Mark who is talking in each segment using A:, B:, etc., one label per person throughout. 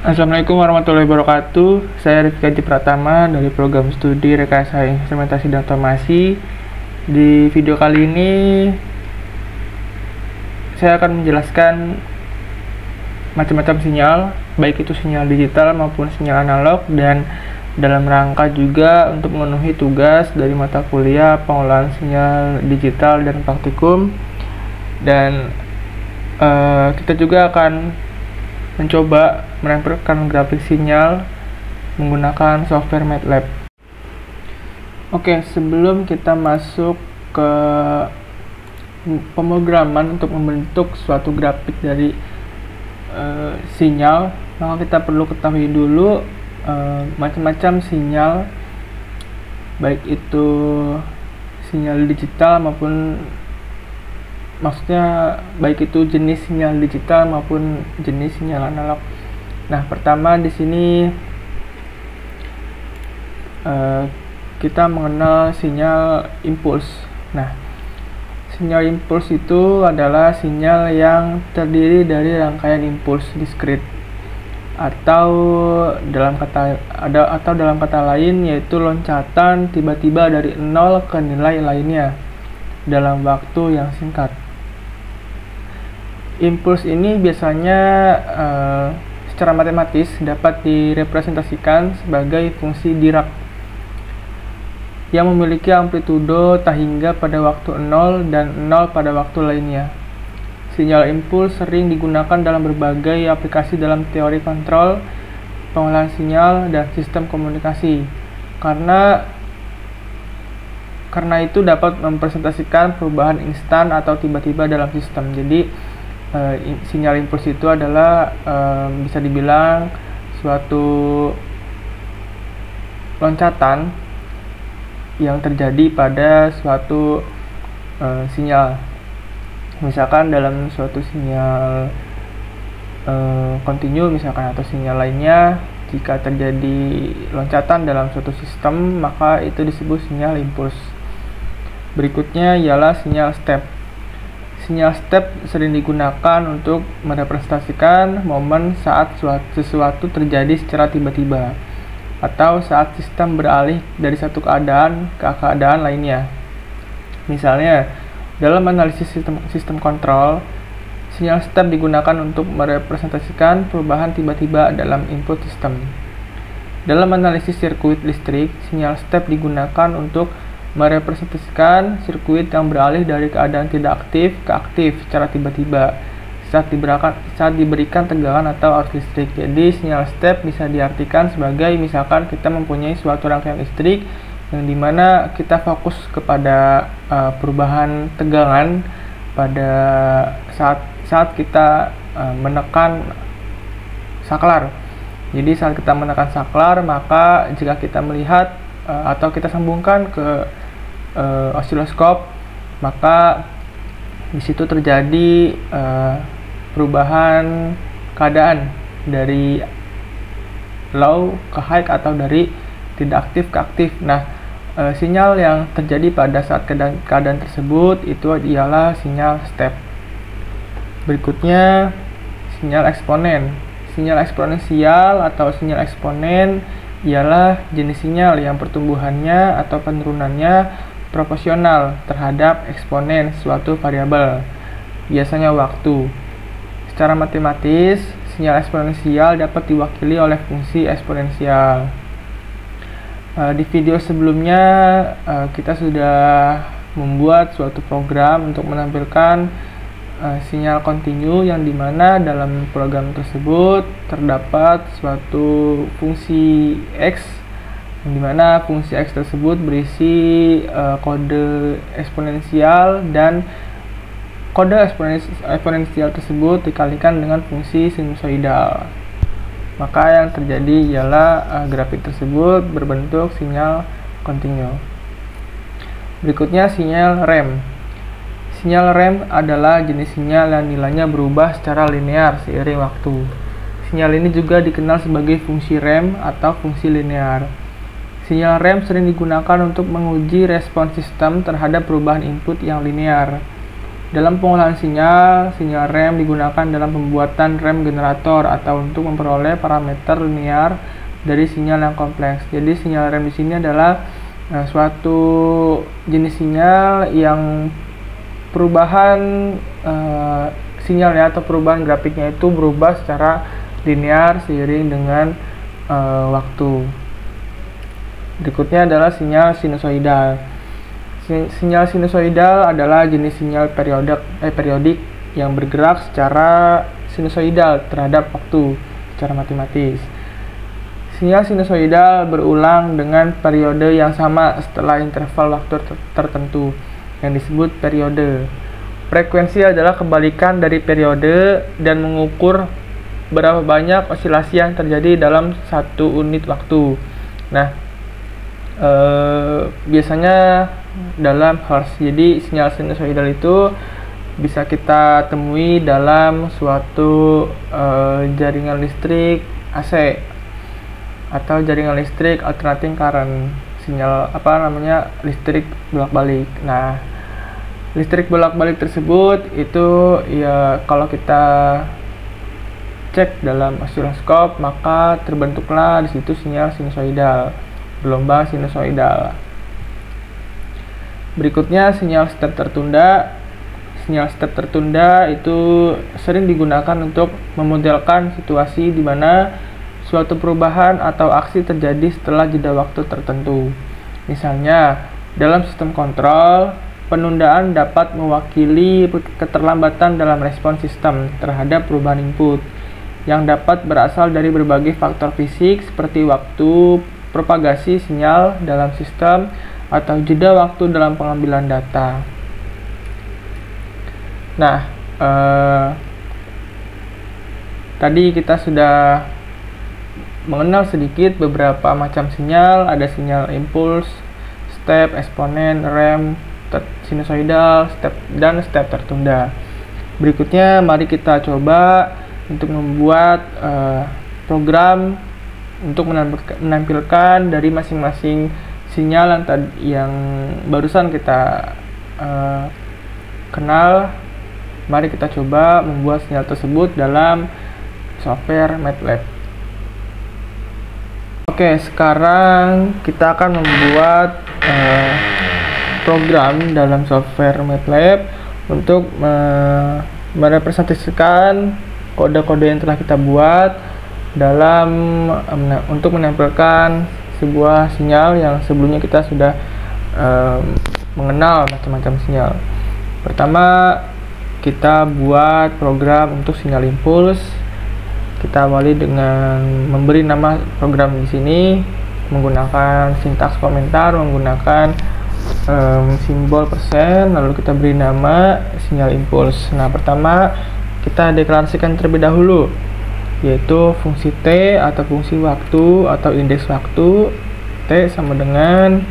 A: Assalamualaikum warahmatullahi wabarakatuh. Saya Rifki Haji Pratama dari program studi Rekayasa Instrumentasi dan Otomasi. Di video kali ini saya akan menjelaskan macam-macam sinyal, baik itu sinyal digital maupun sinyal analog, dan dalam rangka juga untuk memenuhi tugas dari mata kuliah pengolahan sinyal digital dan praktikum. Dan kita juga akan mencoba menempelkan grafik sinyal menggunakan software MATLAB. Oke, sebelum kita masuk ke pemrograman untuk membentuk suatu grafik dari sinyal, maka kita perlu ketahui dulu macam-macam sinyal, baik itu sinyal digital maupun baik itu jenis sinyal digital maupun jenis sinyal analog. Nah, pertama di sini kita mengenal sinyal impuls. Nah, sinyal impuls itu adalah sinyal yang terdiri dari rangkaian impuls diskrit, atau dalam kata lain yaitu loncatan tiba-tiba dari 0 ke nilai lainnya dalam waktu yang singkat. Impuls ini biasanya secara matematis dapat direpresentasikan sebagai fungsi Dirac yang memiliki amplitudo tak hingga pada waktu 0 dan 0 pada waktu lainnya. Sinyal impuls sering digunakan dalam berbagai aplikasi dalam teori kontrol, pengolahan sinyal, dan sistem komunikasi. Karena itu dapat mempresentasikan perubahan instan atau tiba-tiba dalam sistem. Jadi sinyal impuls itu adalah bisa dibilang suatu loncatan yang terjadi pada suatu sinyal. Misalkan dalam suatu sinyal kontinu misalkan, atau sinyal lainnya, jika terjadi loncatan dalam suatu sistem, maka itu disebut sinyal impuls. Berikutnya ialah sinyal step. Sinyal step sering digunakan untuk merepresentasikan momen saat sesuatu terjadi secara tiba-tiba, atau saat sistem beralih dari satu keadaan ke keadaan lainnya. Misalnya, dalam analisis sistem kontrol, sinyal step digunakan untuk merepresentasikan perubahan tiba-tiba dalam input sistem. Dalam analisis sirkuit listrik, sinyal step digunakan untuk merepresentasikan sirkuit yang beralih dari keadaan tidak aktif ke aktif secara tiba-tiba saat diberikan tegangan atau arus listrik. Jadi sinyal step bisa diartikan sebagai, misalkan kita mempunyai suatu rangkaian listrik yang dimana kita fokus kepada perubahan tegangan pada saat kita menekan saklar. Jadi saat kita menekan saklar, maka jika kita melihat atau kita sambungkan ke osiloskop, maka di situ terjadi perubahan keadaan dari low ke high atau dari tidak aktif ke aktif. Nah, sinyal yang terjadi pada saat keadaan tersebut itu ialah sinyal step. Berikutnya sinyal eksponen. Sinyal eksponensial atau sinyal eksponen ialah jenis sinyal yang pertumbuhannya atau penurunannya proporsional terhadap eksponen suatu variabel, biasanya waktu. Secara matematis, sinyal eksponensial dapat diwakili oleh fungsi eksponensial. Di video sebelumnya kita sudah membuat suatu program untuk menampilkan sinyal kontinu, yang dimana dalam program tersebut terdapat suatu fungsi X, yang dimana fungsi X tersebut berisi kode eksponensial, dan kode eksponensial tersebut dikalikan dengan fungsi sinusoidal. Maka yang terjadi ialah grafik tersebut berbentuk sinyal kontinu. Berikutnya sinyal rem. Sinyal rem adalah jenis sinyal yang nilainya berubah secara linear seiring waktu. Sinyal ini juga dikenal sebagai fungsi rem atau fungsi linear. Sinyal rem sering digunakan untuk menguji respons sistem terhadap perubahan input yang linear. Dalam pengolahan sinyal, sinyal rem digunakan dalam pembuatan rem generator atau untuk memperoleh parameter linear dari sinyal yang kompleks. Jadi sinyal rem di sini adalah suatu jenis sinyal yang perubahan sinyalnya atau perubahan grafiknya itu berubah secara linear seiring dengan waktu. Berikutnya adalah sinyal sinusoidal. Sinyal sinusoidal adalah jenis sinyal periodik yang bergerak secara sinusoidal terhadap waktu secara matematis. Sinyal sinusoidal berulang dengan periode yang sama setelah interval waktu tertentu yang disebut periode. Frekuensi adalah kebalikan dari periode dan mengukur berapa banyak osilasi yang terjadi dalam satu unit waktu. Nah, biasanya dalam hertz. Jadi sinyal sinusoidal itu bisa kita temui dalam suatu jaringan listrik AC atau jaringan listrik alternating current, sinyal listrik bolak-balik. Nah, listrik bolak-balik tersebut itu ya kalau kita cek dalam osiloskop maka terbentuklah di situ sinyal sinusoidal, gelombang sinusoidal. Berikutnya sinyal step tertunda. Sinyal step tertunda itu sering digunakan untuk memodelkan situasi di mana suatu perubahan atau aksi terjadi setelah jeda waktu tertentu. Misalnya, dalam sistem kontrol, penundaan dapat mewakili keterlambatan dalam respon sistem terhadap perubahan input yang dapat berasal dari berbagai faktor fisik seperti waktu propagasi sinyal dalam sistem atau jeda waktu dalam pengambilan data. Nah, tadi kita sudah mengenal sedikit beberapa macam sinyal. Ada sinyal impuls, step, eksponen, rem, sinusoidal, dan step tertunda. Berikutnya mari kita coba untuk membuat program untuk menampilkan dari masing-masing sinyal yang barusan kita kenal. Mari kita coba membuat sinyal tersebut dalam software MATLAB. Oke, sekarang kita akan membuat program dalam software MATLAB untuk merepresentasikan kode-kode yang telah kita buat dalam untuk menampilkan sebuah sinyal yang sebelumnya kita sudah mengenal macam-macam sinyal. Pertama, kita buat program untuk sinyal impuls. Kita awali dengan memberi nama program di sini menggunakan sintaks komentar, menggunakan simbol persen, lalu kita beri nama sinyal impuls. Nah, pertama kita deklarasikan terlebih dahulu, yaitu fungsi T atau fungsi waktu atau indeks waktu. T sama dengan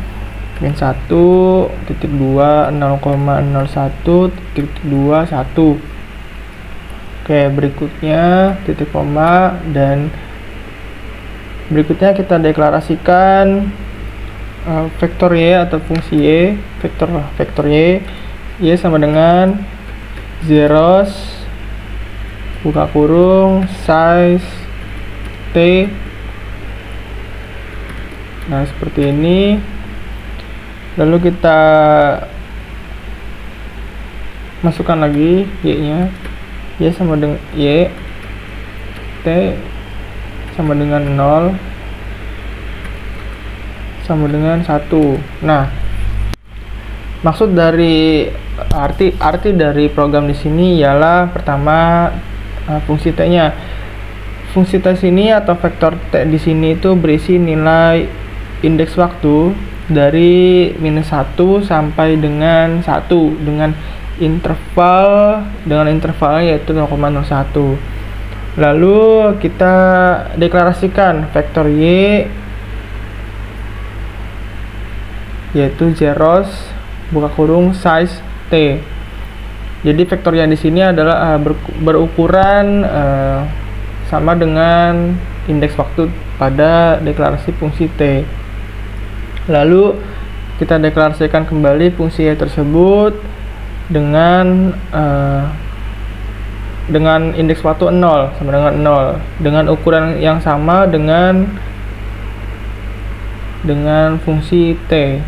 A: min 1.2 0,01.21. Oke, berikutnya titik koma, dan berikutnya kita deklarasikan vektor Y atau fungsi Y, vektor Y sama dengan zeros buka kurung size T. Nah, seperti ini. Lalu kita masukkan lagi Y-nya. Y sama dengan Y, T sama dengan 0 sama dengan 1. Nah, maksud dari arti dari program di sini ialah pertama fungsi T-nya. Fungsi T sini atau vektor T di sini itu berisi nilai indeks waktu dari minus 1 sampai dengan 1 dengan intervalnya yaitu 0,01. Lalu kita deklarasikan vektor Y yaitu zeros buka kurung size T. Jadi vektor yang di sini adalah berukuran sama dengan indeks waktu pada deklarasi fungsi T. Lalu kita deklarasikan kembali fungsi Y tersebut dengan indeks waktu 0 sama dengan 0 dengan ukuran yang sama dengan fungsi T.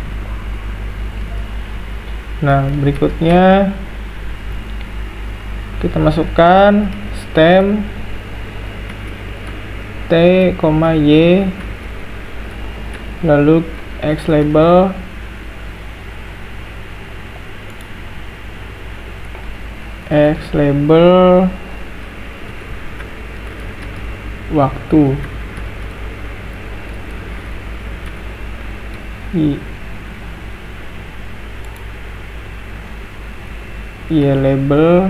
A: Nah, berikutnya kita masukkan stem T, Y, lalu X label waktu, Y label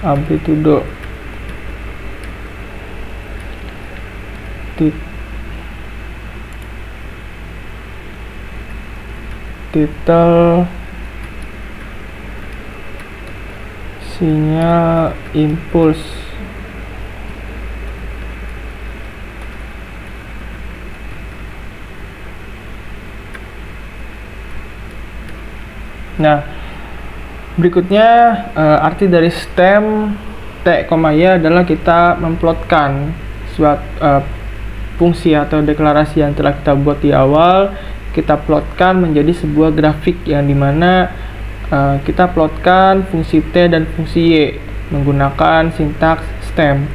A: amplitudo, titel sinyal impuls. Nah, berikutnya arti dari stem T, Y adalah kita memplotkan suatu fungsi atau deklarasi yang telah kita buat di awal, kita plotkan menjadi sebuah grafik yang dimana kita plotkan fungsi T dan fungsi Y menggunakan sintaks stem.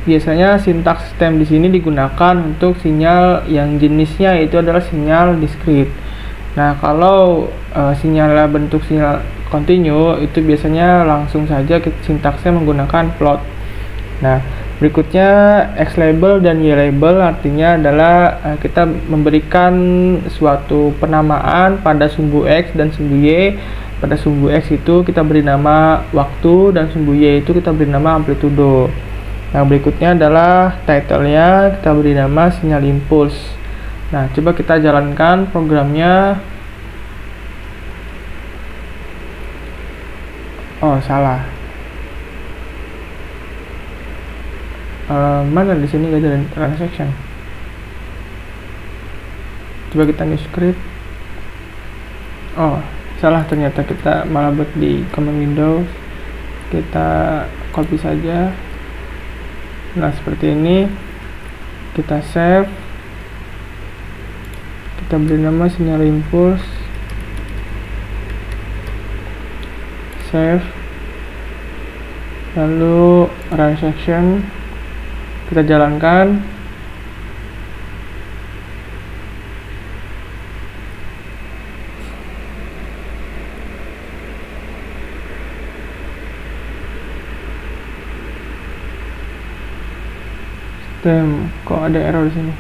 A: Biasanya sintaks stem di sini digunakan untuk sinyal yang jenisnya itu adalah sinyal diskrit. Nah, kalau sinyalnya bentuk sinyal kontinu itu biasanya langsung saja sintaksnya menggunakan plot. Nah, berikutnya X label dan Y label artinya adalah kita memberikan suatu penamaan pada sumbu X dan sumbu Y. Pada sumbu X itu kita beri nama waktu dan sumbu Y itu kita beri nama amplitudo. Nah, berikutnya adalah title-nya kita beri nama sinyal impuls. Nah, coba kita jalankan programnya. Oh, salah. Mana di sini gak ada transaction? Coba kita new script. Oh, salah, ternyata kita malah buat di command Windows. Kita copy saja. Nah, seperti ini. Kita save. Kita beri nama sinyal impuls, save, lalu run section, kita jalankan. Stem, kok ada error di sini?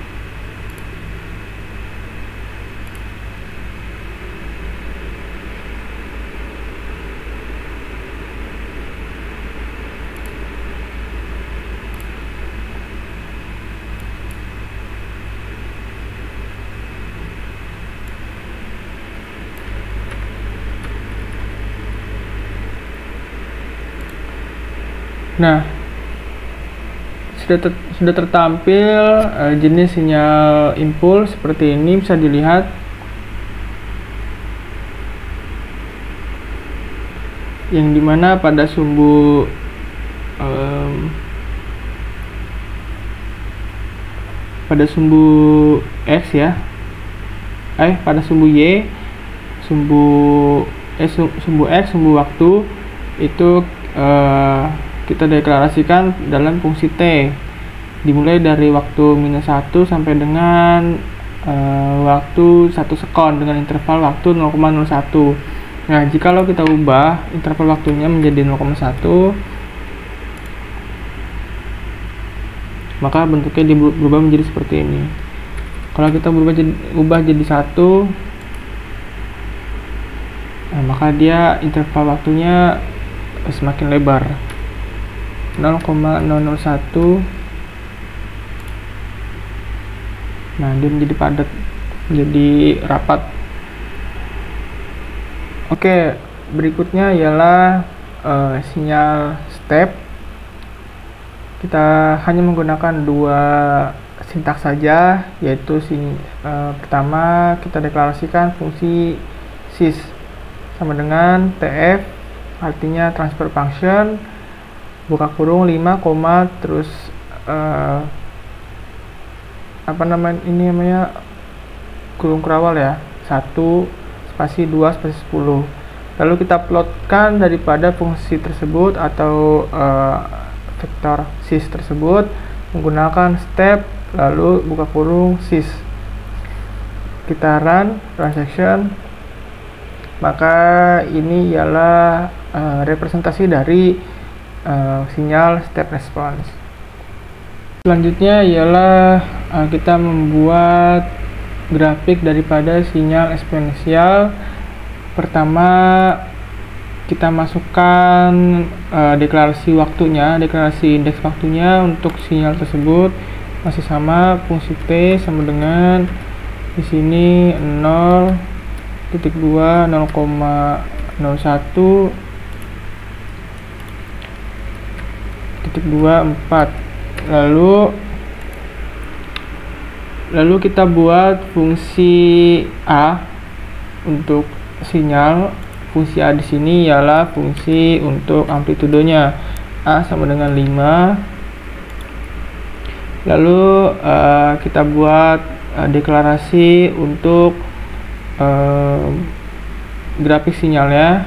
A: Nah, sudah tertampil jenis sinyal impuls seperti ini, bisa dilihat. Yang dimana pada sumbu X ya, pada sumbu Y, sumbu X, sumbu waktu itu kita deklarasikan dalam fungsi T, dimulai dari waktu -1 sampai dengan waktu 1 sekon dengan interval waktu 0,01. Nah, jikalau kita ubah interval waktunya menjadi 0,1, maka bentuknya berubah menjadi seperti ini. Kalau kita ubah jadi 1, nah, maka dia interval waktunya semakin lebar, 0,001. Nah, dia menjadi padat, menjadi rapat. Oke, berikutnya ialah sinyal step. Kita hanya menggunakan 2 sintaks saja, yaitu pertama kita deklarasikan fungsi sys sama dengan TF, artinya transfer function, buka kurung 5, terus kurung kurawal ya, 1 spasi 2 spasi 10. Lalu kita plotkan daripada fungsi tersebut atau vektor sys tersebut menggunakan step, lalu buka kurung sys. Kita run transaction, maka ini ialah representasi dari sinyal step response. Selanjutnya ialah kita membuat grafik daripada sinyal eksponensial. Pertama, kita masukkan deklarasi waktunya, deklarasi indeks waktunya untuk sinyal tersebut masih sama, fungsi T sama dengan di sini 0.2 0,01 0.24. Lalu kita buat fungsi A untuk sinyal. Fungsi A di sini ialah fungsi untuk amplitudonya. A sama dengan 5. Lalu kita buat deklarasi untuk grafik sinyalnya.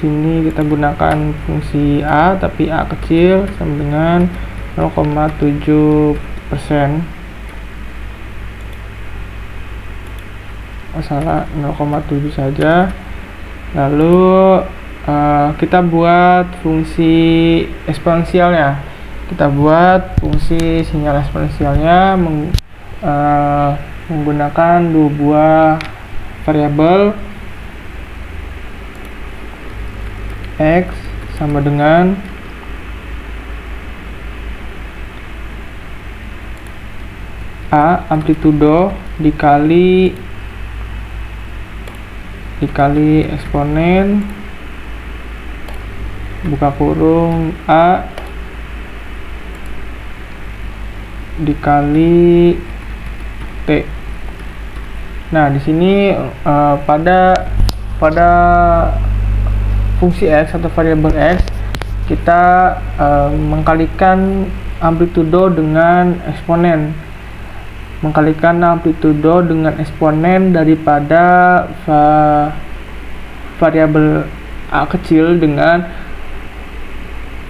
A: Sini kita gunakan fungsi A, tapi A kecil sama dengan 0,7%. Salah, 0,7 saja. Lalu kita buat fungsi eksponensialnya. Kita buat fungsi sinyal eksponensialnya menggunakan dua buah variabel, X sama dengan A amplitudo dikali eksponen, buka kurung A dikali T. Nah, di sini pada fungsi X atau variabel X kita mengkalikan amplitudo dengan eksponen, daripada variabel A kecil dengan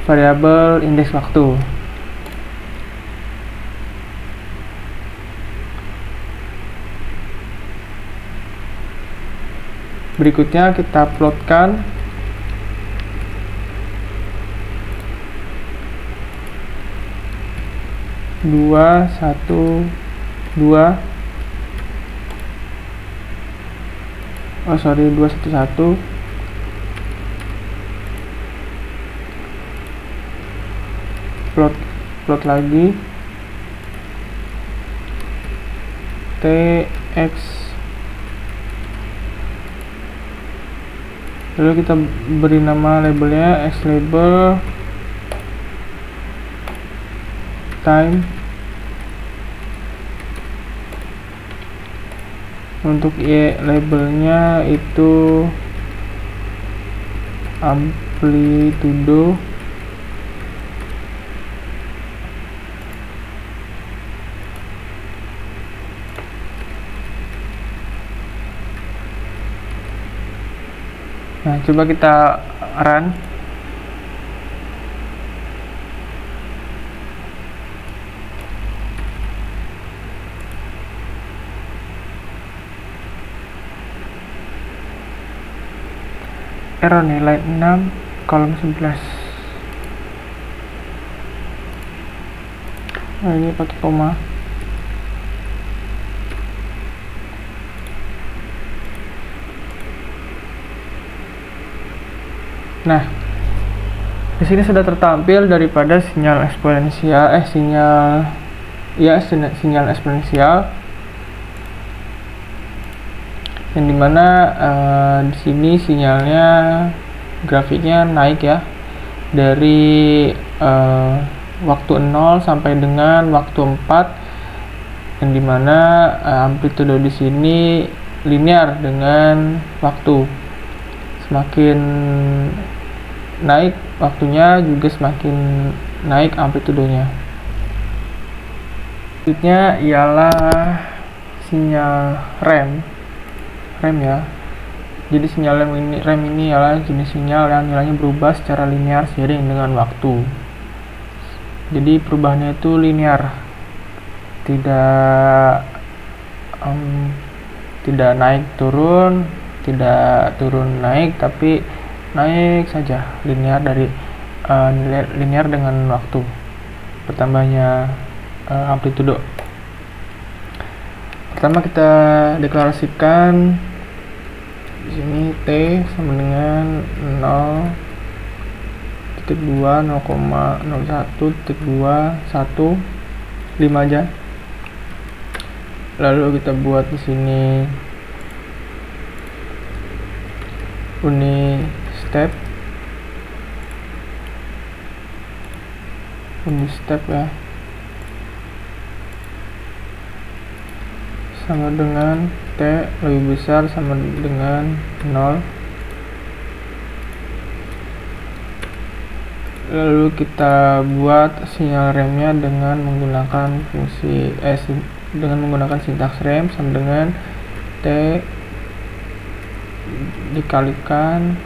A: variabel indeks waktu. Berikutnya kita plotkan dua satu dua 211 plot lagi TX, lalu kita beri nama labelnya X label time. Untuk Y labelnya itu amplitudo. Nah, coba kita run. Error nih, line 6 kolom 11. Nah, ini pakai koma. Nah, di sini sudah tertampil daripada sinyal eksponensial, sinyal eksponensial, yang dimana di sini sinyalnya grafiknya naik ya, dari waktu 0 sampai dengan waktu 4 yang dimana amplitudo di sini linear dengan waktu. Semakin naik waktunya juga semakin naik amplitudonya. Selanjutnya ialah sinyal rem ya. Jadi sinyal rem ini ialah jenis sinyal yang nilainya berubah secara linear seiring dengan waktu. Jadi perubahannya itu linear, tidak naik turun, tidak turun naik, tapi naik saja linear linear dengan waktu bertambahnya amplitudo. Pertama kita deklarasikan di sini T sama dengan 0.2, 0,01.2, 1, 5 aja. Lalu kita buat di sini unit step ya, sama dengan T lebih besar sama dengan 0. Lalu kita buat sinyal remnya dengan menggunakan fungsi dengan menggunakan sintaks rem sama dengan T dikalikan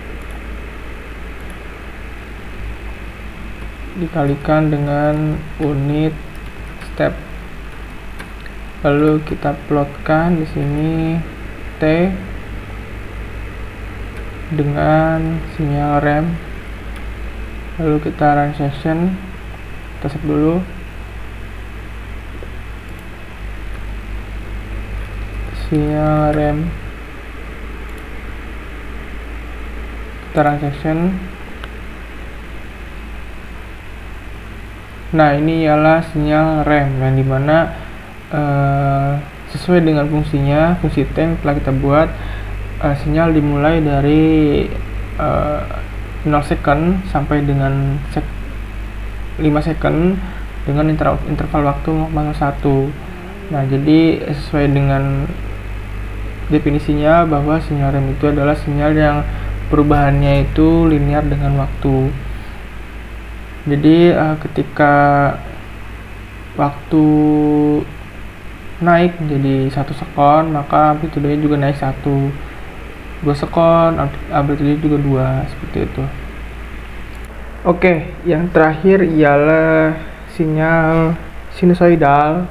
A: dengan unit step. Lalu kita plotkan di sini T dengan sinyal rem. Lalu kita run session, kita save dulu. Sinyal rem, kita run session. Nah, ini ialah sinyal rem yang dimana sesuai dengan fungsinya, fungsi T yang telah kita buat, sinyal dimulai dari 0 second sampai dengan 5 second dengan interval waktu 0,1. Nah, jadi sesuai dengan definisinya bahwa sinyal rem itu adalah sinyal yang perubahannya itu linear dengan waktu. Jadi ketika waktu naik menjadi 1 sekon, maka amplitudenya juga naik 1. 2 sekon, amplitudenya juga 2, seperti itu. Oke, yang terakhir ialah sinyal sinusoidal.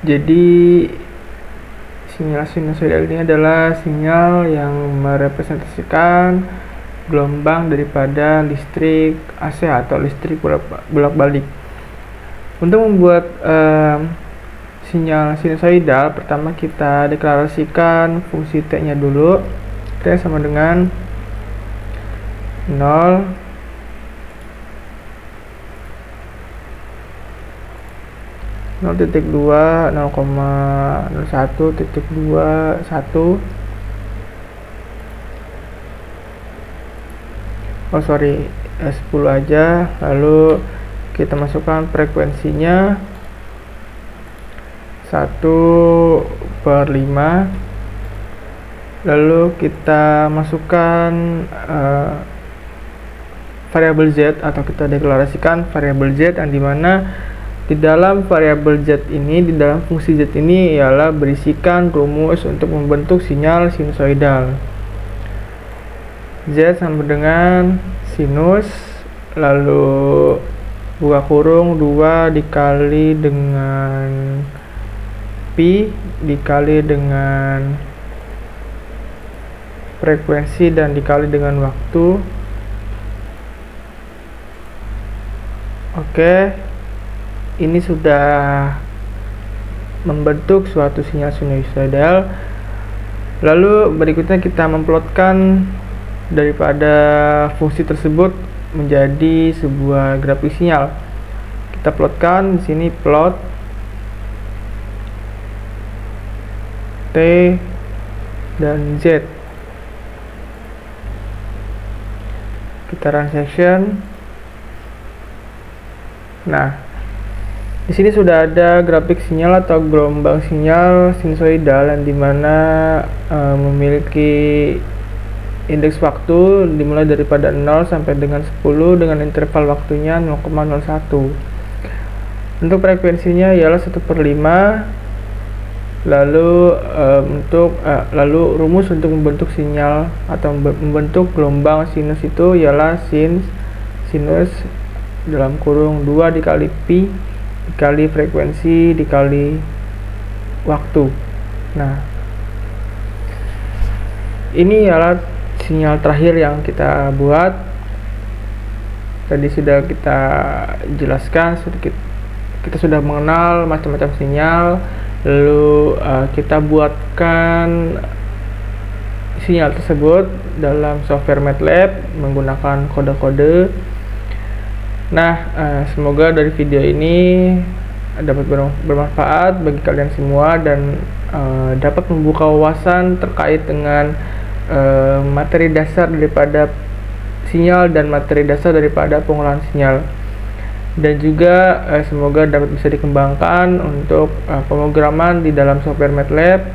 A: Jadi sinyal sinusoidal ini adalah sinyal yang merepresentasikan gelombang daripada listrik AC atau listrik bolak-balik. Untuk membuat sinyal sinusoidal, pertama kita deklarasikan fungsi T-nya dulu. T sama dengan 0, 0.2, 0,01.2, 1. Oh sorry, 10 aja. Lalu kita masukkan frekuensinya 1/5. Lalu kita masukkan variabel Z, atau kita deklarasikan variabel Z yang dimana di dalam variabel Z ini, di dalam fungsi Z ini ialah berisikan rumus untuk membentuk sinyal sinusoidal. Z sama dengan sinus, lalu buka kurung 2 dikali dengan pi dikali dengan frekuensi dan dikali dengan waktu. Oke, ini sudah membentuk suatu sinyal sinusoidal. Lalu berikutnya kita memplotkan daripada fungsi tersebut menjadi sebuah grafik sinyal. Kita plotkan di sini plot T dan Z. Kita run session. Nah, Di sini sudah ada grafik sinyal atau gelombang sinyal sinusoidal yang dimana memiliki indeks waktu dimulai daripada 0 sampai dengan 10 dengan interval waktunya 0,01. Untuk frekuensinya ialah 1/5. Lalu rumus untuk membentuk sinyal atau membentuk gelombang sinus itu ialah sinus dalam kurung 2 dikali pi dikali frekuensi dikali waktu. Nah, ini ialah sinyal terakhir yang kita buat. Tadi sudah kita jelaskan sedikit, kita sudah mengenal macam-macam sinyal, lalu kita buatkan sinyal tersebut dalam software MATLAB menggunakan kode-kode. Nah, semoga dari video ini dapat bermanfaat bagi kalian semua dan dapat membuka wawasan terkait dengan materi dasar daripada sinyal dan materi dasar daripada pengolahan sinyal, dan juga semoga dapat bisa dikembangkan untuk pemrograman di dalam software MATLAB.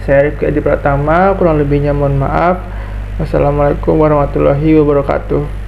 A: Saya Rifki Adi Pratama, kurang lebihnya mohon maaf. Wassalamualaikum warahmatullahi wabarakatuh.